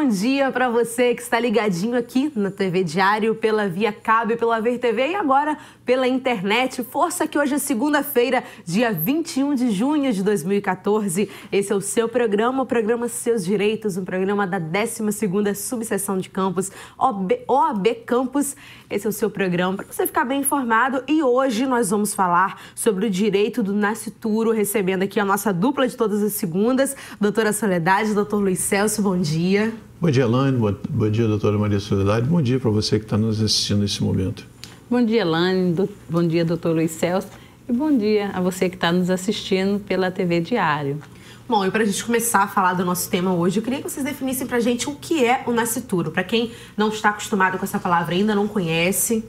dia para você que está ligadinho aqui na TV Diário, pela Via Cabo, pela Ver TV e agora pela internet. Força que hoje é segunda-feira, dia 21 de junho de 2014. Esse é o seu programa, o programa Seus Direitos, um programa da 12ª Subseção de Campos, OAB Campos. Esse é o seu programa para você ficar bem informado e hoje nós vamos falar sobre o direito do nascituro, recebendo aqui a nossa dupla de todas as segundas, doutora Soledade, doutor Luiz Celso, bom dia. Bom dia, Elaine, bom dia, doutora Maria Soledade, bom dia para você que está nos assistindo nesse momento. Bom dia, Elaine, bom dia, doutor Luiz Celso, e bom dia a você que está nos assistindo pela TV Diário. Bom, e para a gente começar a falar do nosso tema hoje, eu queria que vocês definissem para a gente o que é o nascituro. Para quem não está acostumado com essa palavra, ainda não conhece.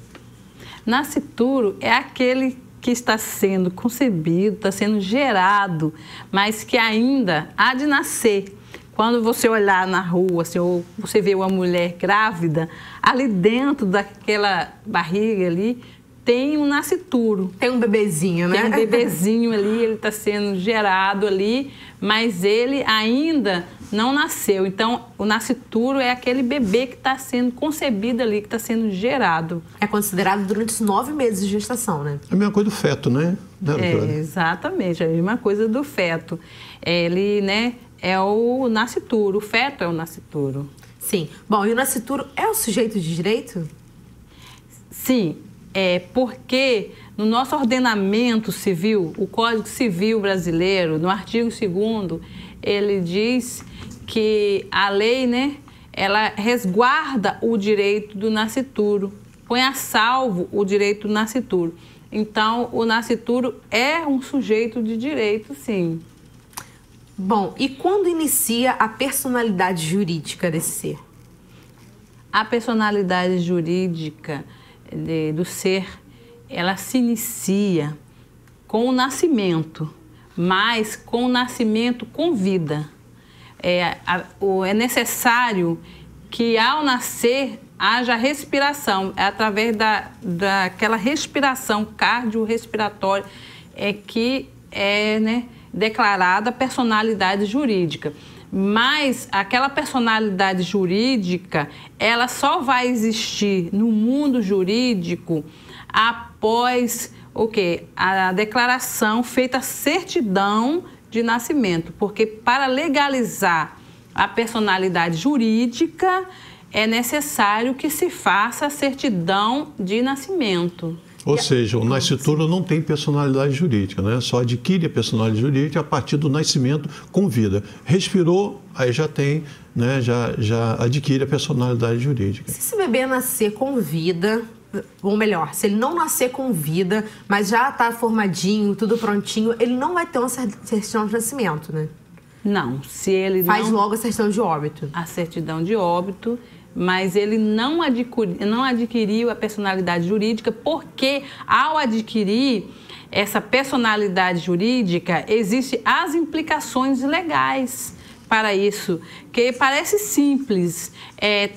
Nascituro é aquele que está sendo concebido, está sendo gerado, mas que ainda há de nascer. Quando você olhar na rua, ou você vê uma mulher grávida, ali dentro daquela barriga ali, tem um nascituro. Tem um bebezinho, né? Tem um bebezinho ali, ele está sendo gerado ali, mas ele ainda não nasceu. Então, o nascituro é aquele bebê que está sendo concebido ali, que está sendo gerado. É considerado durante os 9 meses de gestação, né? É a mesma coisa do feto, né? Exatamente, é a mesma coisa do feto. Ele, né, é o nascituro, o feto é o nascituro. Sim. Bom, e o nascituro é o sujeito de direito? Sim. Porque no nosso ordenamento civil, o Código Civil brasileiro, no artigo 2º, ele diz que a lei, né, ela resguarda o direito do nascituro, põe a salvo o direito do nascituro. Então, o nascituro é um sujeito de direito, sim. Bom, e quando inicia a personalidade jurídica desse ser? A personalidade jurídica do ser, ela se inicia com o nascimento, mas com o nascimento com vida. É necessário que ao nascer haja respiração, é através daquela respiração cardiorrespiratória que é, né, declarada a personalidade jurídica. Mas aquela personalidade jurídica, ela só vai existir no mundo jurídico após o quê? A declaração feita a certidão de nascimento. Porque para legalizar a personalidade jurídica, é necessário que se faça a certidão de nascimento. Ou seja, o nascituro não tem personalidade jurídica, né? Só adquire a personalidade jurídica a partir do nascimento com vida. Respirou, aí já tem, né? Já adquire a personalidade jurídica. Se esse bebê nascer com vida, ou melhor, se ele não nascer com vida, mas já está formadinho, tudo prontinho, ele não vai ter uma certidão de nascimento, né? Não, se ele faz logo a certidão de óbito. A certidão de óbito, mas ele não adquiriu a personalidade jurídica, porque ao adquirir essa personalidade jurídica, existem as implicações legais para isso, que parece simples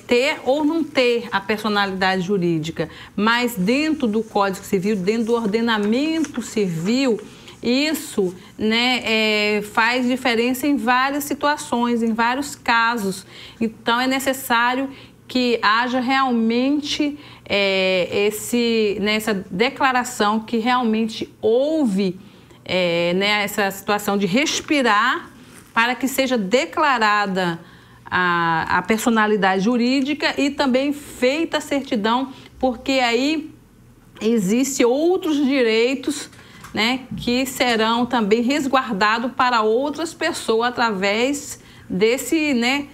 ter ou não ter a personalidade jurídica, mas dentro do Código Civil, dentro do ordenamento civil, isso, né, faz diferença em várias situações, em vários casos. Então, é necessário que haja realmente essa declaração que realmente houve essa situação de respirar para que seja declarada a personalidade jurídica e também feita a certidão, porque aí existem outros direitos, né, que serão também resguardados para outras pessoas através desse, né,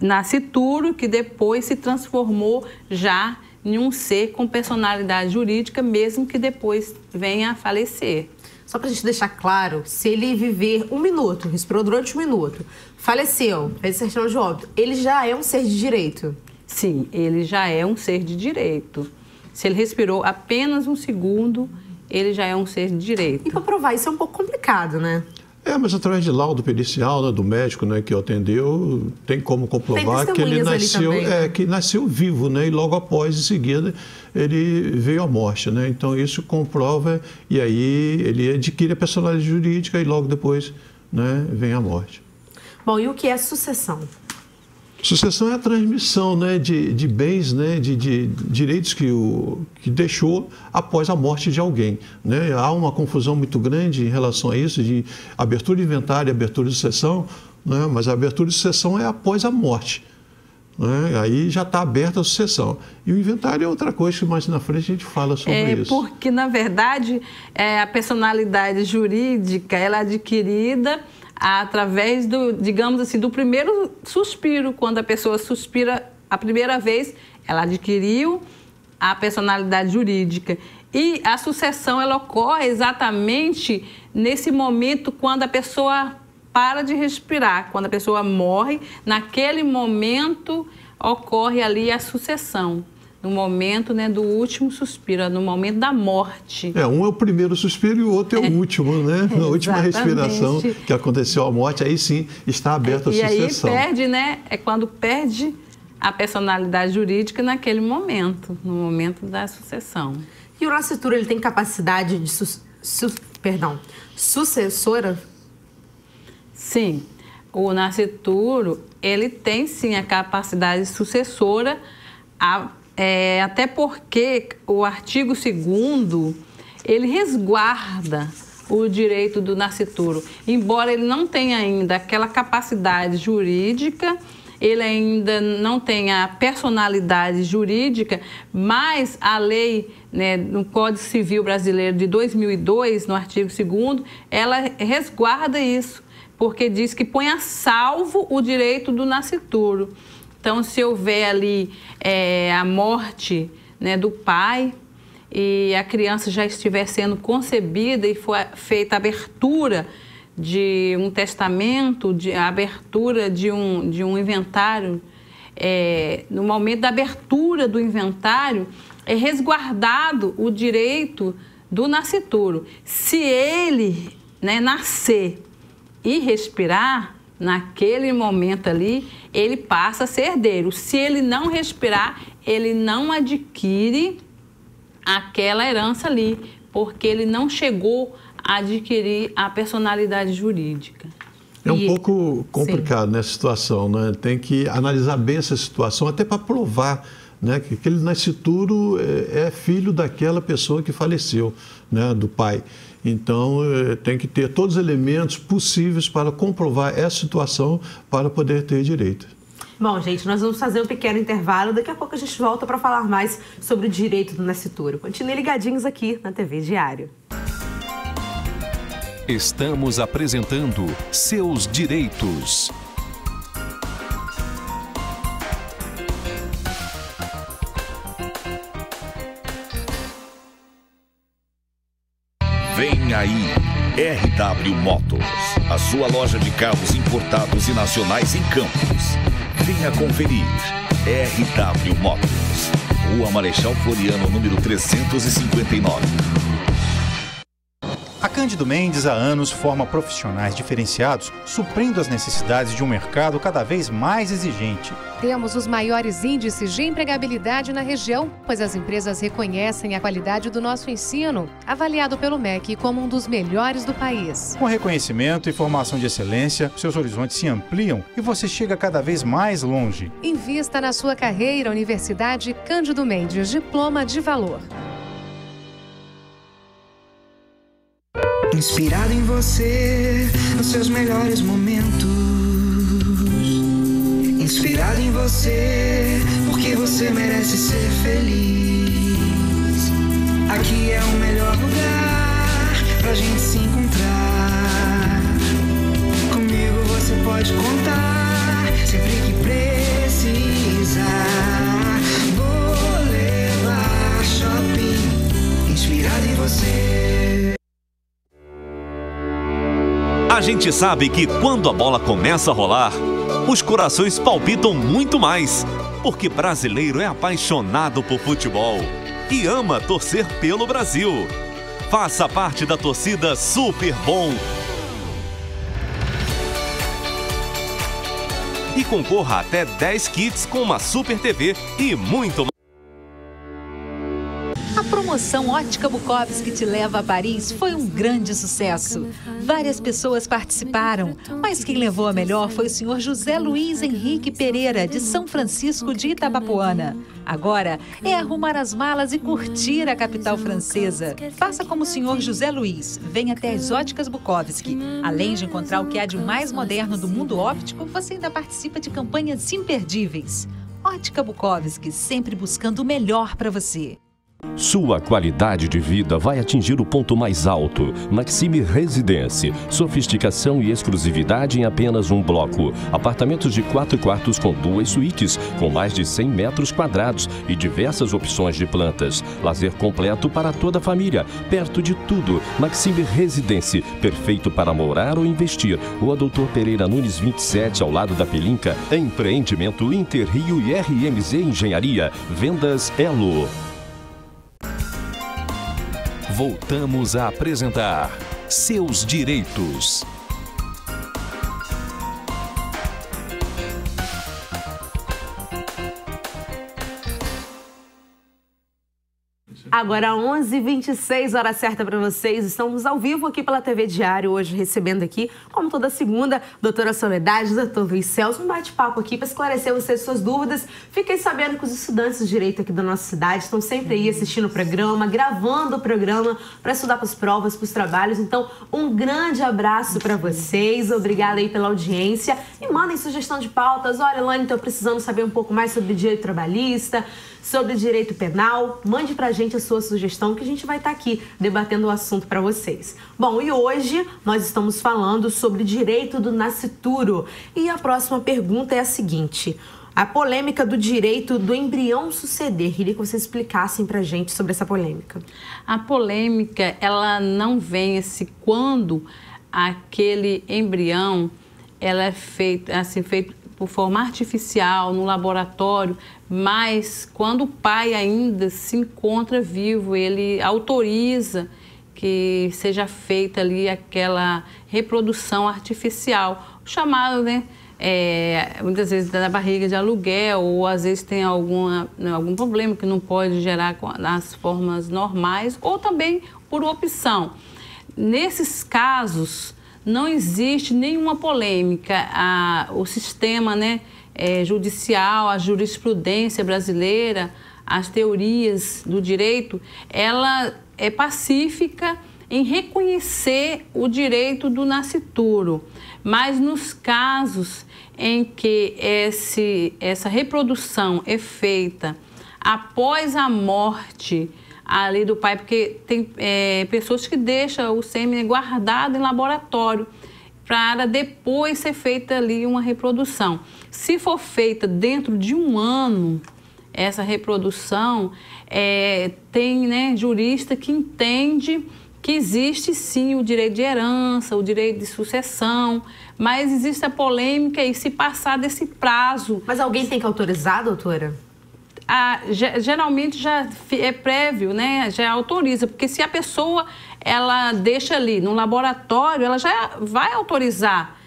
nascituro que depois se transformou já em um ser com personalidade jurídica, mesmo que depois venha a falecer. Só para a gente deixar claro, se ele viver 1 minuto, respirou durante 1 minuto, faleceu, fez certidão de óbito, ele já é um ser de direito? Sim, ele já é um ser de direito. Se ele respirou apenas 1 segundo, ele já é um ser de direito. E para provar isso é um pouco complicado, né? Mas através de laudo pericial, né, do médico, né, que o atendeu, tem como comprovar que ele nasceu, também, né? Que nasceu vivo, né, e logo após, em seguida, ele veio à morte, né? Então isso comprova e aí ele adquire a personalidade jurídica e logo depois, né, vem a morte. Bom, e o que é sucessão? Sucessão é a transmissão, né, de bens, né, de direitos que deixou após a morte de alguém, né? Há uma confusão muito grande em relação a isso, de abertura de inventário e abertura de sucessão, né? Mas a abertura de sucessão é após a morte, né? Aí já está aberta a sucessão. E o inventário é outra coisa que mais na frente a gente fala sobre isso. Porque, na verdade, a personalidade jurídica ela é adquirida através do, digamos assim, do primeiro suspiro. Quando a pessoa suspira a primeira vez, ela adquiriu a personalidade jurídica. E a sucessão, ela ocorre exatamente nesse momento quando a pessoa para de respirar. Quando a pessoa morre, naquele momento ocorre ali a sucessão. No momento, né, do último suspiro, no momento da morte. Um é o primeiro suspiro e o outro é o último, né? A última respiração que aconteceu a morte, aí sim está aberta a sucessão. E aí perde, né? É quando perde a personalidade jurídica naquele momento, no momento da sucessão. E o nascituro, ele tem capacidade de sucessora? Sim. O nascituro, ele tem sim a capacidade sucessora, até porque o artigo 2º, ele resguarda o direito do nascituro. Embora ele não tenha ainda aquela capacidade jurídica, ele ainda não tenha a personalidade jurídica, mas a lei, né, no Código Civil Brasileiro de 2002, no artigo 2º, ela resguarda isso, porque diz que põe a salvo o direito do nascituro. Então, se houver ali a morte, né, do pai e a criança já estiver sendo concebida e for feita a abertura de um testamento, a abertura de um inventário, no momento da abertura do inventário, é resguardado o direito do nascituro. Se ele, né, nascer e respirar, naquele momento ali, ele passa a ser herdeiro. Se ele não respirar, ele não adquire aquela herança ali, porque ele não chegou a adquirir a personalidade jurídica. É um pouco complicado nessa situação, né? Tem que analisar bem essa situação, até para provar, né, que aquele nascituro é filho daquela pessoa que faleceu, né, do pai. Então, tem que ter todos os elementos possíveis para comprovar essa situação para poder ter direito. Bom, gente, nós vamos fazer um pequeno intervalo. Daqui a pouco a gente volta para falar mais sobre o direito do nascituro. Continuem ligadinhos aqui na TV Diário. Estamos apresentando Seus Direitos. Vem aí, RW Motors, a sua loja de carros importados e nacionais em Campos. Venha conferir. RW Motors, Rua Marechal Floriano, número 359. A Cândido Mendes há anos forma profissionais diferenciados, suprindo as necessidades de um mercado cada vez mais exigente. Temos os maiores índices de empregabilidade na região, pois as empresas reconhecem a qualidade do nosso ensino, avaliado pelo MEC como um dos melhores do país. Com reconhecimento e formação de excelência, seus horizontes se ampliam e você chega cada vez mais longe. Invista na sua carreira, Universidade Cândido Mendes, diploma de valor. Inspirado em você, nos seus melhores momentos. Inspirado em você, porque você merece ser feliz. Aqui é o melhor lugar pra gente se encontrar. Comigo você pode contar, sempre que precisar. Boulevard Shopping, inspirado em você. A gente sabe que quando a bola começa a rolar, os corações palpitam muito mais, porque brasileiro é apaixonado por futebol e ama torcer pelo Brasil. Faça parte da torcida Super Bom e concorra até 10 kits com uma Super TV e muito mais. A promoção Ótica Bukowski te leva a Paris foi um grande sucesso. Várias pessoas participaram, mas quem levou a melhor foi o senhor José Luiz Henrique Pereira, de São Francisco de Itabapoana. Agora é arrumar as malas e curtir a capital francesa. Faça como o senhor José Luiz, venha até as Óticas Bukowski. Além de encontrar o que há de mais moderno do mundo óptico, você ainda participa de campanhas imperdíveis. Ótica Bukowski, sempre buscando o melhor para você. Sua qualidade de vida vai atingir o ponto mais alto. Maxime Residence. Sofisticação e exclusividade em apenas um bloco. Apartamentos de 4 quartos com 2 suítes, com mais de 100 metros quadrados e diversas opções de plantas. Lazer completo para toda a família. Perto de tudo. Maxime Residence. Perfeito para morar ou investir. Rua Doutor Pereira Nunes 27, ao lado da Pelinca. Empreendimento Interrio e RMZ Engenharia. Vendas Elo. Voltamos a apresentar Seus Direitos. Agora 11h26, hora certa para vocês. Estamos ao vivo aqui pela TV Diário, hoje recebendo aqui, como toda segunda, doutora Soledade, doutor Luiz Celso, um bate-papo aqui para esclarecer vocês suas dúvidas. Fiquei sabendo que os estudantes de Direito aqui da nossa cidade estão sempre aí assistindo o programa, gravando o programa para estudar para as provas, para os trabalhos. Então, um grande abraço para vocês, obrigada aí pela audiência. E mandem sugestão de pautas. Olha, Elane, estou precisando saber um pouco mais sobre direito trabalhista, sobre direito penal. Mande pra gente a sua sugestão que a gente vai estar aqui debatendo o assunto para vocês. Bom, e hoje nós estamos falando sobre direito do nascituro. E a próxima pergunta é a seguinte: a polêmica do direito do embrião suceder. Queria que vocês explicassem pra gente sobre essa polêmica. A polêmica, ela não vem quando aquele embrião ela é feito por forma artificial, no laboratório, mas quando o pai ainda se encontra vivo, ele autoriza que seja feita ali aquela reprodução artificial, chamado, né, muitas vezes da barriga de aluguel, ou às vezes tem algum problema que não pode gerar nas formas normais, ou também por opção. Nesses casos, não existe nenhuma polêmica. O sistema, né, judicial, a jurisprudência brasileira, as teorias do direito, ela é pacífica em reconhecer o direito do nascituro. Mas nos casos em que essa reprodução é feita após a morte ali do pai, porque tem pessoas que deixam o sêmen guardado em laboratório para depois ser feita ali uma reprodução. Se for feita dentro de um ano, essa reprodução, tem, né, jurista que entende que existe sim o direito de herança, o direito de sucessão, mas existe a polêmica e se passar desse prazo. Mas alguém tem que autorizar, doutora? Geralmente já é prévio, né? Já autoriza, porque se a pessoa ela deixa ali no laboratório, ela já vai autorizar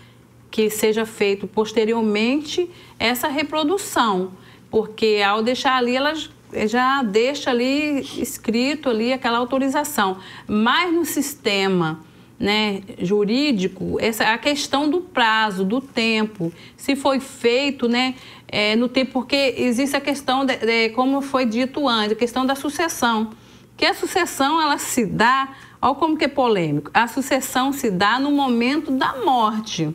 que seja feito posteriormente essa reprodução, porque ao deixar ali ela já deixa ali escrito ali aquela autorização. Mas no sistema, né, jurídico, a questão do prazo, do tempo, se foi feito, né, no tempo, porque existe a questão, como foi dito antes, a questão da sucessão, que a sucessão ela se dá, olha como que é polêmico, a sucessão se dá no momento da morte.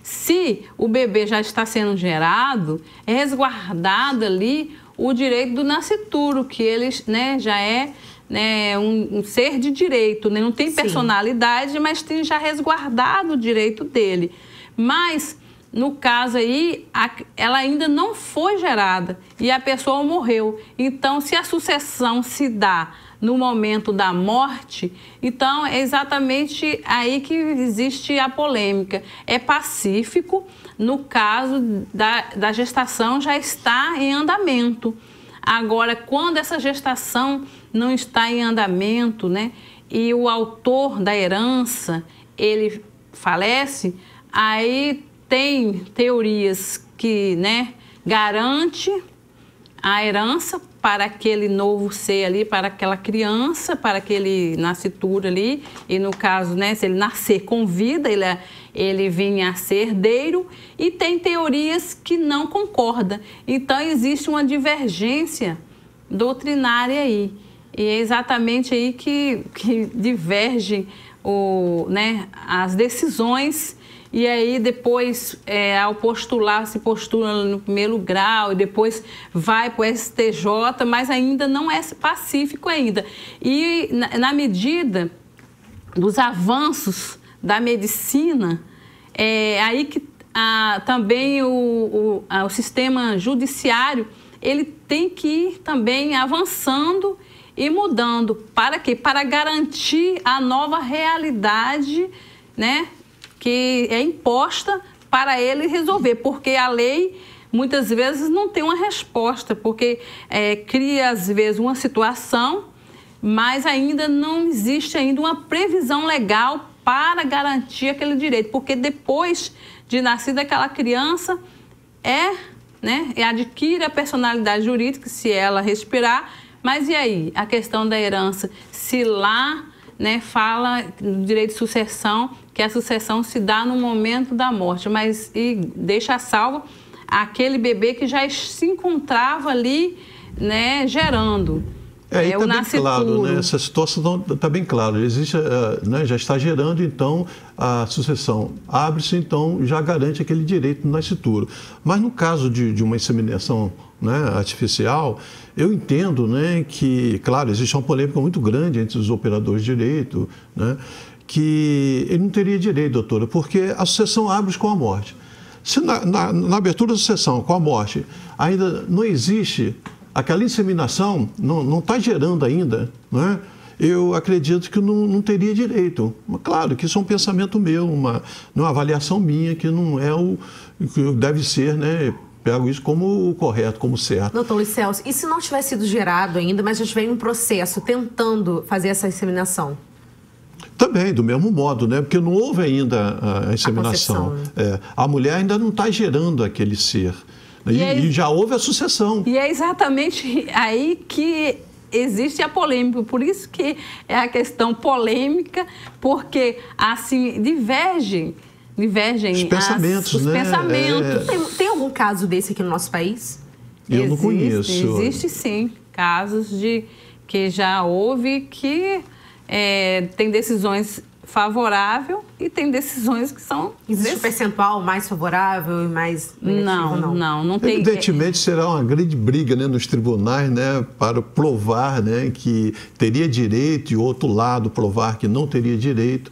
Se o bebê já está sendo gerado, é resguardado ali o direito do nascituro, que ele, né, já é, né, um ser de direito, né? Não tem personalidade, sim, mas tem já resguardado o direito dele. Mas, no caso aí, ela ainda não foi gerada e a pessoa morreu. Então, se a sucessão se dá no momento da morte, então é exatamente aí que existe a polêmica. É pacífico no caso da gestação já está em andamento. Agora, quando essa gestação não está em andamento, né, e o autor da herança, ele falece, aí tem teorias que, né, garante a herança para aquele novo ser ali, para aquela criança, para aquele nascituro ali, e no caso, né, se ele nascer com vida, ele vinha a ser herdeiro, e tem teorias que não concordam. Então, existe uma divergência doutrinária aí, e é exatamente aí que divergem as decisões. E aí depois, ao postular, se postula no primeiro grau e depois vai para o STJ, mas ainda não é pacífico ainda. E na medida dos avanços da medicina, aí que também o sistema judiciário ele tem que ir também avançando e mudando. Para quê? Para garantir a nova realidade, né, que é imposta para ele resolver, porque a lei muitas vezes não tem uma resposta, porque cria às vezes uma situação, mas ainda não existe ainda uma previsão legal para garantir aquele direito, porque depois de nascida aquela criança adquire a personalidade jurídica se ela respirar, mas e aí? A questão da herança, se lá fala do direito de sucessão, que a sucessão se dá no momento da morte, mas deixa salvo aquele bebê que já se encontrava ali, gerando. Aí está bem claro, né? Essa situação está bem clara. Existe, já está gerando, então, a sucessão. Abre-se, então, já garante aquele direito do nascituro. Mas no caso de uma inseminação artificial, eu entendo que, claro, existe uma polêmica muito grande entre os operadores de direito, que ele não teria direito, doutora, porque a sucessão abre com a morte. Se na abertura da sucessão, com a morte, ainda não existe aquela inseminação, não está gerando ainda, eu acredito que não teria direito. Claro que isso é um pensamento meu, uma avaliação minha, que não é o que deve ser, pego isso como o correto, como certo. Doutor Luiz Celso, e se não tivesse sido gerado ainda, mas já estiver em um processo tentando fazer essa inseminação? Também, do mesmo modo, porque não houve ainda a inseminação. A mulher ainda não está gerando aquele ser. E já houve a sucessão. E é exatamente aí que existe a polêmica. Por isso que é a questão polêmica, porque assim divergem os pensamentos, os pensamentos. Tem algum caso desse aqui no nosso país? Eu não conheço. Existe sim, casos que já houve que tem decisões favoráveis e tem decisões que são... Existe um percentual mais favorável e mais negativo? Não tem. Evidentemente será uma grande briga nos tribunais para provar que teria direito e o outro lado provar que não teria direito.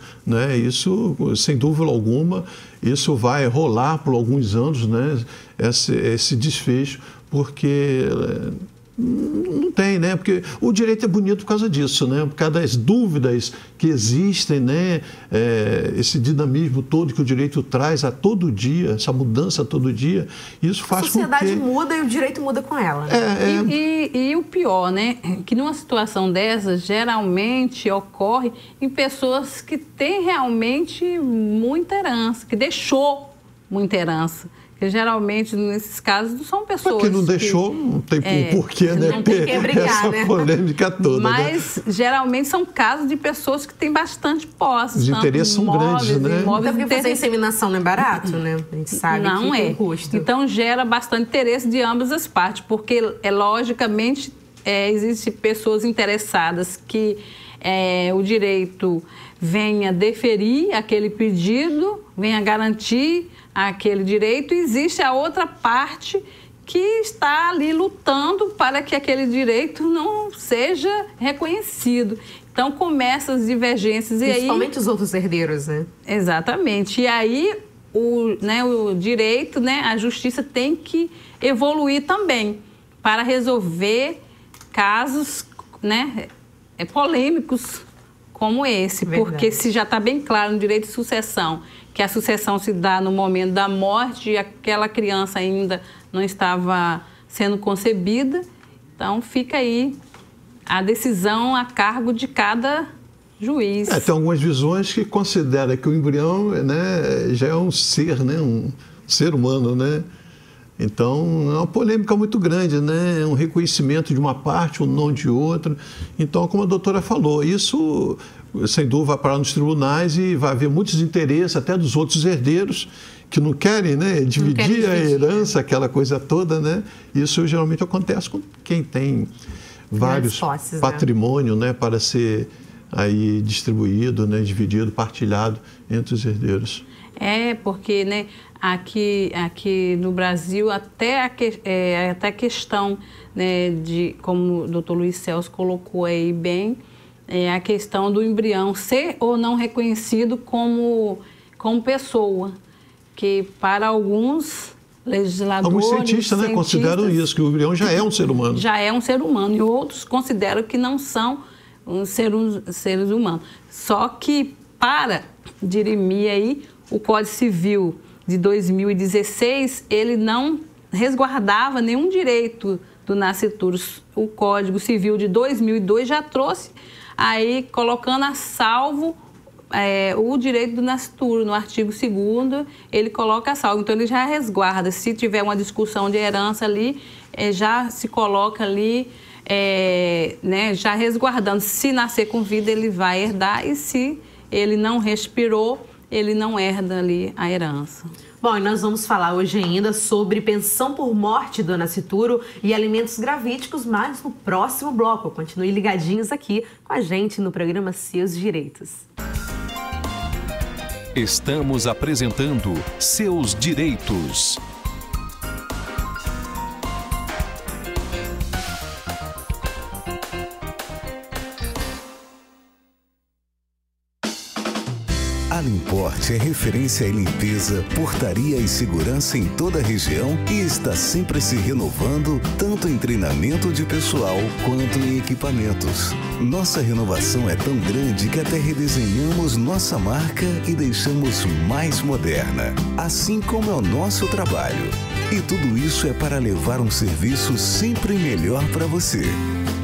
Isso, sem dúvida alguma, isso vai rolar por alguns anos, esse desfecho, porque... Não tem, porque o direito é bonito por causa disso, por causa das dúvidas que existem, esse dinamismo todo que o direito traz a todo dia, essa mudança a todo dia, isso faz com que... A sociedade muda e o direito muda com ela. E o pior, que numa situação dessa, geralmente ocorre em pessoas que têm realmente muita herança, que deixou muita herança. Porque geralmente, nesses casos, são pessoas que não deixou, não tem porquê, não tem que brigar, essa polêmica toda. Mas, geralmente, são casos de pessoas que têm bastante posse. Os interesses são grandes, Até porque fazer inseminação não é barato, A gente sabe não que tem custo. Então, gera bastante interesse de ambas as partes, porque, logicamente, existem pessoas interessadas que o direito venha deferir aquele pedido, venha garantir aquele direito, e existe a outra parte que está ali lutando para que aquele direito não seja reconhecido. Então, começam as divergências. Principalmente os outros herdeiros, Exatamente. E aí, o direito, a justiça tem que evoluir também para resolver casos, polêmicos como esse. Verdade. Porque se já está bem claro no direito de sucessão que a sucessão se dá no momento da morte e aquela criança ainda não estava sendo concebida, então fica aí a decisão a cargo de cada juiz. Tem algumas visões que consideram que o embrião já é um ser, um ser humano, Então, é uma polêmica muito grande, né? É um reconhecimento de uma parte ou não de outra. Então, como a doutora falou, isso, sem dúvida, vai parar nos tribunais e vai haver muitos interesses, até dos outros herdeiros, que não querem, né, dividir a herança, aquela coisa toda, né? Isso geralmente acontece com quem tem vários posses, patrimônio, né, para ser aí distribuído, né, dividido, partilhado entre os herdeiros. Porque, né, aqui no Brasil, até a questão, né, de, como o doutor Luiz Celso colocou aí bem, a questão do embrião ser ou não reconhecido como pessoa, que para alguns legisladores... Alguns cientistas, né, consideram isso, que o embrião já é um ser humano. Já é um ser humano, e outros consideram que não são seres humanos. Só que, para dirimir aí, o Código Civil de 2016, ele não resguardava nenhum direito do nascituro. O Código Civil de 2002 já trouxe aí, colocando a salvo o direito do nascituro. No artigo 2º, ele coloca a salvo. Então, ele já resguarda. Se tiver uma discussão de herança ali, já se coloca ali, né, já resguardando. Se nascer com vida, ele vai herdar, e se ele não respirou, ele não herda ali a herança. Bom, e nós vamos falar hoje ainda sobre pensão por morte do nascituro e alimentos gravídicos, mas no próximo bloco. Continue ligadinhos aqui com a gente no programa Seus Direitos. Estamos apresentando Seus Direitos. A Limport é referência em limpeza, portaria e segurança em toda a região e está sempre se renovando, tanto em treinamento de pessoal quanto em equipamentos. Nossa renovação é tão grande que até redesenhamos nossa marca e deixamos mais moderna, assim como é o nosso trabalho. E tudo isso é para levar um serviço sempre melhor para você.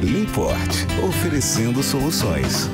Limport, oferecendo soluções.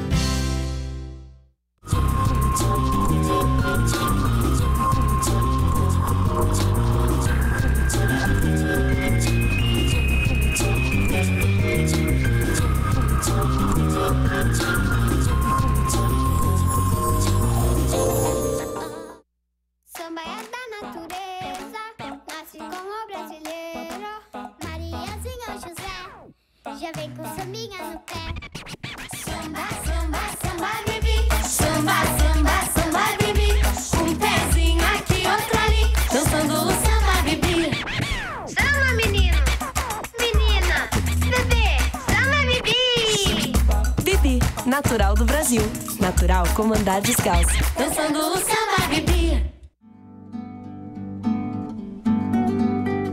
Natural do Brasil. Natural como andar descalço. Dançando o samba bibi.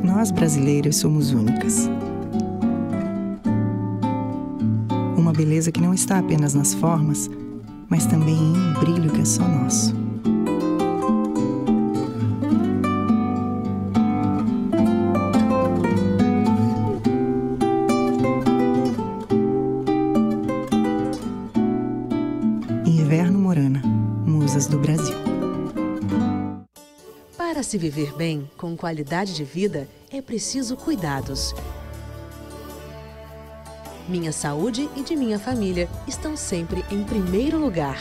Nós brasileiras somos únicas. Uma beleza que não está apenas nas formas, mas também em um brilho que é só nosso. Do Brasil. Para se viver bem, com qualidade de vida, é preciso cuidados. Minha saúde e de minha família estão sempre em primeiro lugar.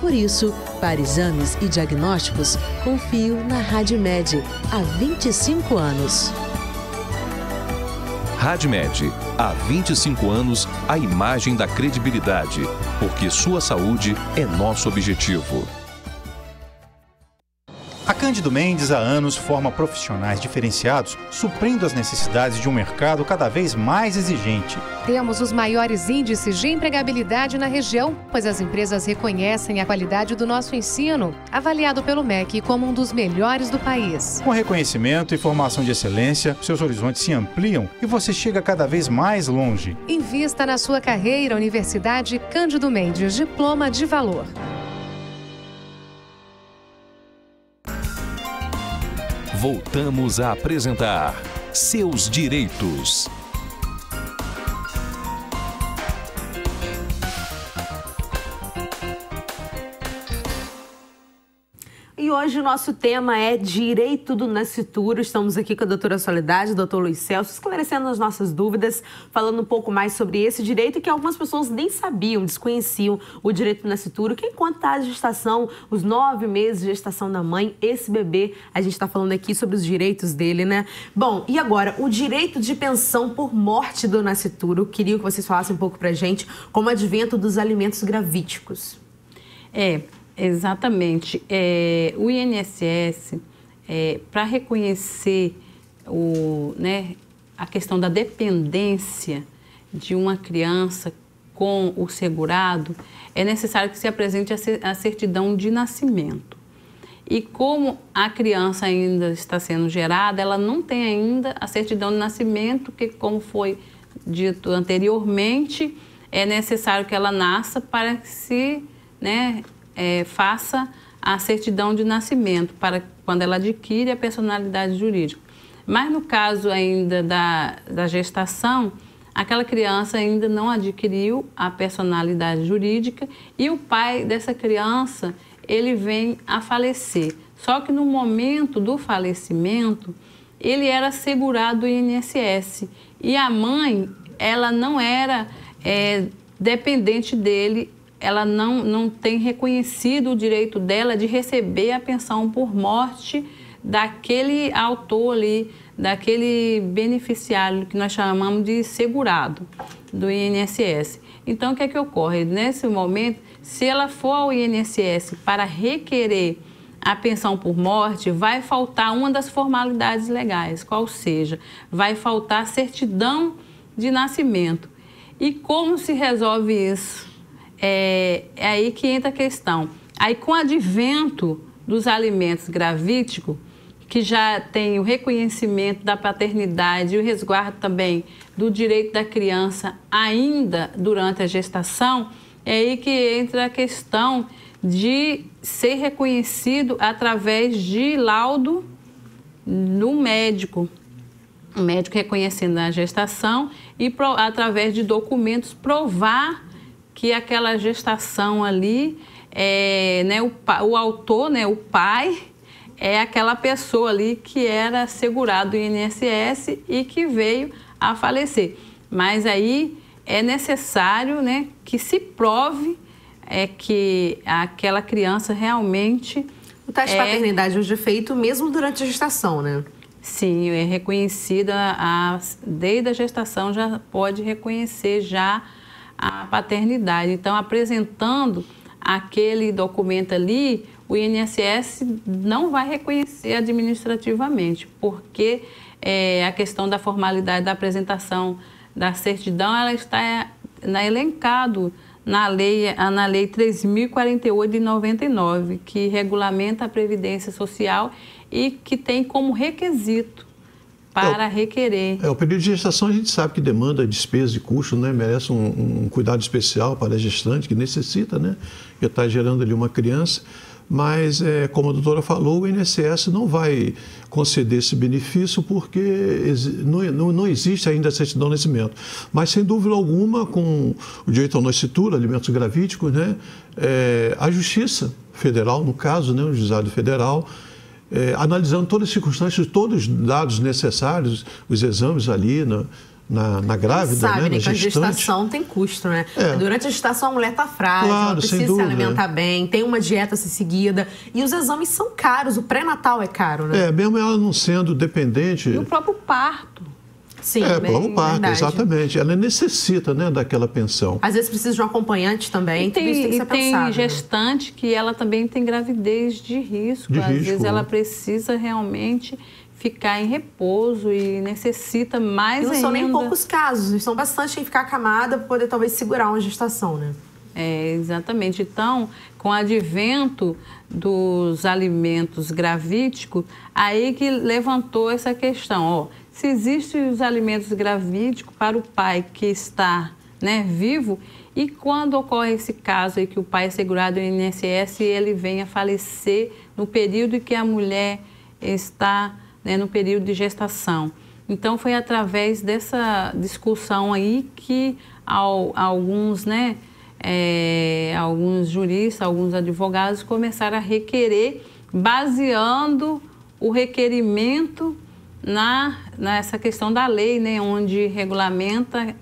Por isso, para exames e diagnósticos, confio na RadMed há 25 anos. RadMed, há 25 anos, a imagem da credibilidade, porque sua saúde é nosso objetivo. A Cândido Mendes, há anos, forma profissionais diferenciados, suprindo as necessidades de um mercado cada vez mais exigente. Temos os maiores índices de empregabilidade na região, pois as empresas reconhecem a qualidade do nosso ensino, avaliado pelo MEC como um dos melhores do país. Com reconhecimento e formação de excelência, seus horizontes se ampliam e você chega cada vez mais longe. Invista na sua carreira, Universidade Cândido Mendes, diploma de valor. Voltamos a apresentar Seus Direitos. E hoje o nosso tema é Direito do Nascituro. Estamos aqui com a doutora Soledade, doutor Luiz Celso, esclarecendo as nossas dúvidas, falando um pouco mais sobre esse direito que algumas pessoas nem sabiam, desconheciam o direito do nascituro, que enquanto está a gestação, os 9 meses de gestação da mãe, esse bebê, a gente está falando aqui sobre os direitos dele, né? Bom, e agora, o direito de pensão por morte do nascituro. Queria que vocês falassem um pouco pra gente como advento dos alimentos gravídicos. Exatamente. O INSS, para reconhecer a questão da dependência de uma criança com o segurado, é necessário que se apresente a certidão de nascimento. E como a criança ainda está sendo gerada, ela não tem ainda a certidão de nascimento, que, como foi dito anteriormente, é necessário que ela nasça para que se faça a certidão de nascimento, para quando ela adquire a personalidade jurídica. Mas no caso ainda da gestação, aquela criança ainda não adquiriu a personalidade jurídica e o pai dessa criança, ele vem a falecer. Só que no momento do falecimento, ele era segurado do INSS e a mãe, ela não era dependente dele. Ela não tem reconhecido o direito dela de receber a pensão por morte daquele autor ali, daquele beneficiário que nós chamamos de segurado do INSS. Então, o que é que ocorre? Nesse momento, se ela for ao INSS para requerer a pensão por morte, vai faltar uma das formalidades legais, qual seja, vai faltar certidão de nascimento. E como se resolve isso? É aí que entra a questão. Aí, com o advento dos alimentos gravídicos, que já tem o reconhecimento da paternidade e o resguardo também do direito da criança ainda durante a gestação, é aí que entra a questão de ser reconhecido através de laudo no médico. O médico reconhecendo a gestação e através de documentos provar que aquela gestação ali, o autor, o pai, é aquela pessoa ali que era segurado do INSS e que veio a falecer. Mas aí é necessário que se prove que aquela criança realmente... O teste de paternidade hoje é feito mesmo durante a gestação, né? Sim, é reconhecida, desde a gestação já pode reconhecer já a paternidade. Então, apresentando aquele documento ali, o INSS não vai reconhecer administrativamente, porque a questão da formalidade da apresentação da certidão, ela está elencado na lei 3.048 de 99, que regulamenta a Previdência Social e que tem como requisito para requerer. O período de gestação a gente sabe que demanda despesa e custo, né? Merece um cuidado especial para a gestante, que necessita, né? Que está gerando ali uma criança. Mas, como a doutora falou, o INSS não vai conceder esse benefício porque não existe ainda a certidão de nascimento. Mas, sem dúvida alguma, com o direito ao nascituro, alimentos gravídicos, né? A Justiça Federal, no caso, né? O Juizado Federal, analisando todas as circunstâncias, todos os dados necessários, os exames ali na grávida, sabe, né, na que a gestante. gestação tem custo, né? Durante a gestação a mulher está frágil, claro, ela precisa se alimentar bem, tem uma dieta a ser seguida e os exames são caros, o pré-natal é caro, né? Mesmo ela não sendo dependente... E o próprio parto. Sim, próprio parto, exatamente. Ela necessita, né, daquela pensão. Às vezes precisa de um acompanhante também, tudo isso tem que ser pensado. Tem gestante que ela também tem gravidez de risco. Às vezes ela precisa realmente ficar em repouso e necessita mais ainda. Não são nem poucos casos, são bastante em ficar acamada para poder talvez segurar uma gestação, né? Exatamente. Então, com o advento dos alimentos gravídicos, aí que levantou essa questão, se existem os alimentos gravídicos para o pai que está vivo, e quando ocorre esse caso aí que o pai é segurado no INSS e ele vem a falecer no período em que a mulher está no período de gestação. Então, foi através dessa discussão aí que alguns juristas, alguns advogados começaram a requerer baseando o requerimento nessa questão da lei, né, onde regulamenta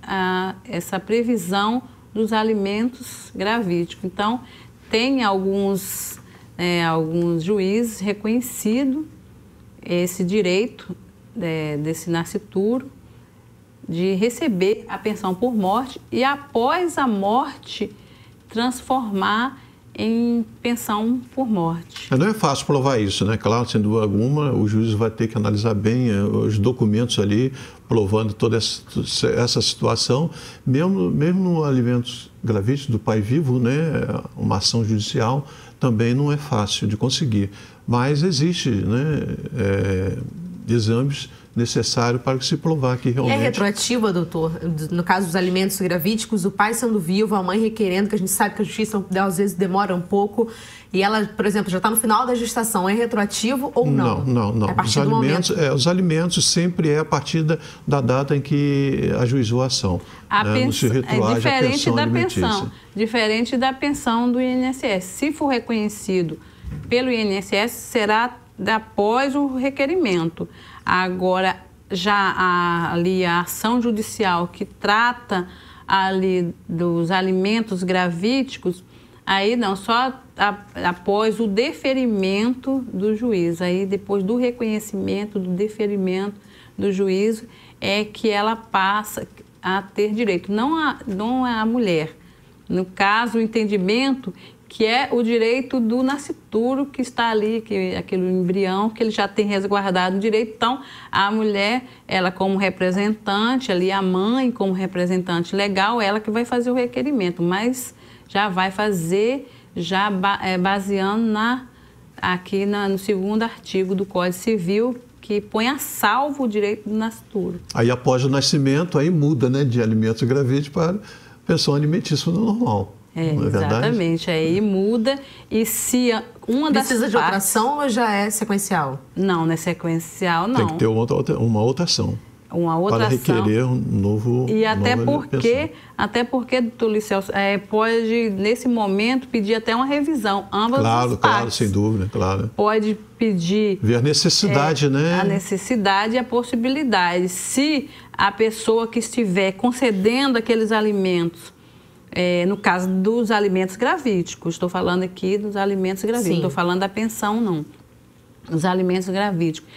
essa previsão dos alimentos gravídicos. Então, tem alguns juízes reconhecido esse direito desse nascituro de receber a pensão por morte e, após a morte, transformar em pensão por morte. Não é fácil provar isso, né? Claro, sem dúvida alguma, o juiz vai ter que analisar bem os documentos ali, provando toda essa situação. Mesmo no alimentos gravídicos do pai vivo, né? Uma ação judicial também não é fácil de conseguir. Mas existe, né? Exames necessário para se provar que realmente... É retroativa, doutor? No caso dos alimentos gravídicos, o pai sendo vivo, a mãe requerendo, que a gente sabe que a justiça às vezes demora um pouco, e ela, por exemplo, já está no final da gestação, é retroativo ou não? Não. É a partir do momento... Os alimentos sempre é a partir da data em que ajuizou a ação. Não se retroage a pensão alimentícia. Diferente da pensão do INSS. Se for reconhecido pelo INSS, será após o requerimento. Agora, já ali a ação judicial que trata ali dos alimentos gravídicos, aí não, só após o deferimento do juiz. Aí, depois do reconhecimento, do deferimento do juízo, é que ela passa a ter direito, não a mulher. No caso, o entendimento que é o direito do nascituro que está ali, aquele embrião que ele já tem resguardado o direito. Então, a mulher, ela como representante, ali a mãe como representante legal, ela que vai fazer o requerimento, mas já vai fazer, baseando aqui no 2º artigo do Código Civil, que põe a salvo o direito do nascituro. Aí, após o nascimento, aí muda, né, de alimentos gravídicos para pensão alimentícia normal. Exatamente, aí muda, e se uma das Precisa de outra ação ou já é sequencial? Não é sequencial, não. Tem que ter uma outra ação. Uma outra para ação. requerer um novo... E até porque, doutor Licélio, pode, nesse momento, pedir até uma revisão, ambas as partes. Claro, sem dúvida, claro. Pode pedir... Ver a necessidade, né? A necessidade e a possibilidade. Se a pessoa que estiver concedendo aqueles alimentos, no caso dos alimentos gravídicos, estou falando aqui dos alimentos gravídicos, estou falando da pensão, não. Os alimentos gravídicos.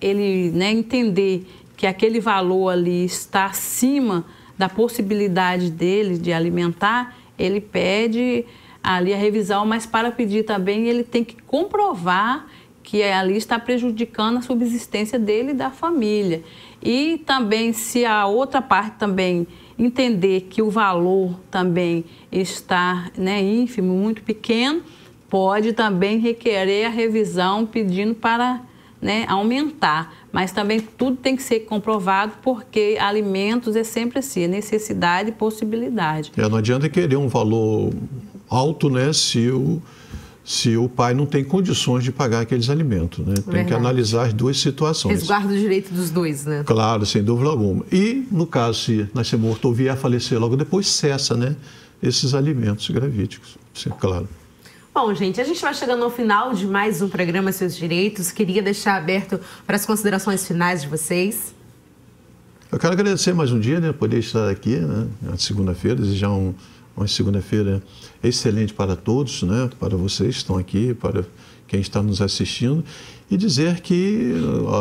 Ele, né, entender que aquele valor ali está acima da possibilidade dele de alimentar, ele pede ali a revisão, mas para pedir também ele tem que comprovar que ali está prejudicando a subsistência dele e da família. E também, se a outra parte também entender que o valor também está, né, ínfimo, muito pequeno, pode também requerer a revisão pedindo para, né, aumentar. Mas também tudo tem que ser comprovado, porque alimentos é sempre assim, necessidade e possibilidade. Não adianta querer um valor alto, né, se o pai não tem condições de pagar aqueles alimentos, né? Tem que analisar as duas situações. Resguarda o direito dos dois, né? Claro, sem dúvida alguma. E, no caso, se nascer morto ou vier a falecer logo depois, cessa, né, esses alimentos gravídicos. Sim, claro. Bom, gente, a gente vai chegando ao final de mais um programa Seus Direitos. Queria deixar aberto para as considerações finais de vocês. Eu quero agradecer mais um dia, né, poder estar aqui, né, na segunda-feira, desejar uma segunda-feira excelente para todos, né, para vocês que estão aqui, para quem está nos assistindo, e dizer que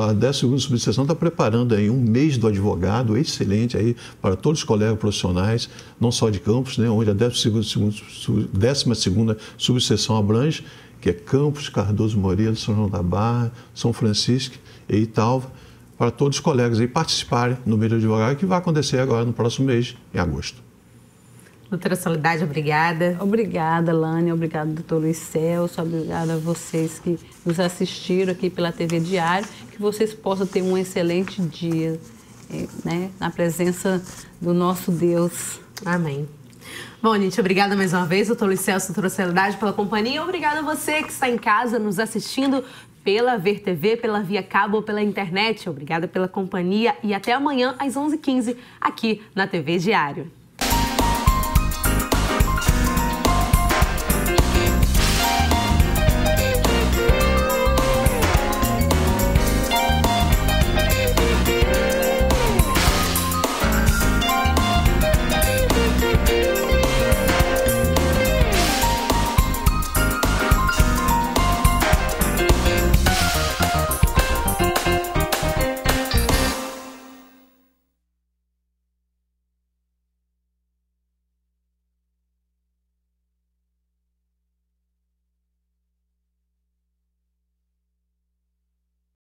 a 12ª Subseção está preparando aí um mês do advogado excelente aí para todos os colegas profissionais, não só de Campos, né, onde a 12ª Subseção abrange, que é Campos, Cardoso Moreira, São João da Barra, São Francisco e Italva, para todos os colegas aí participarem no mês do advogado, que vai acontecer agora no próximo mês, em agosto. Doutora Soledade, obrigada. Obrigada, Lânia. Obrigada, doutor Luiz Celso. Obrigada a vocês que nos assistiram aqui pela TV Diário. Que vocês possam ter um excelente dia, né, na presença do nosso Deus. Amém. Bom, gente, obrigada mais uma vez, doutor Luiz Celso, doutora Soledade, pela companhia. Obrigada a você que está em casa nos assistindo pela VerTV, pela Via Cabo ou pela internet. Obrigada pela companhia e até amanhã às 11h15 aqui na TV Diário.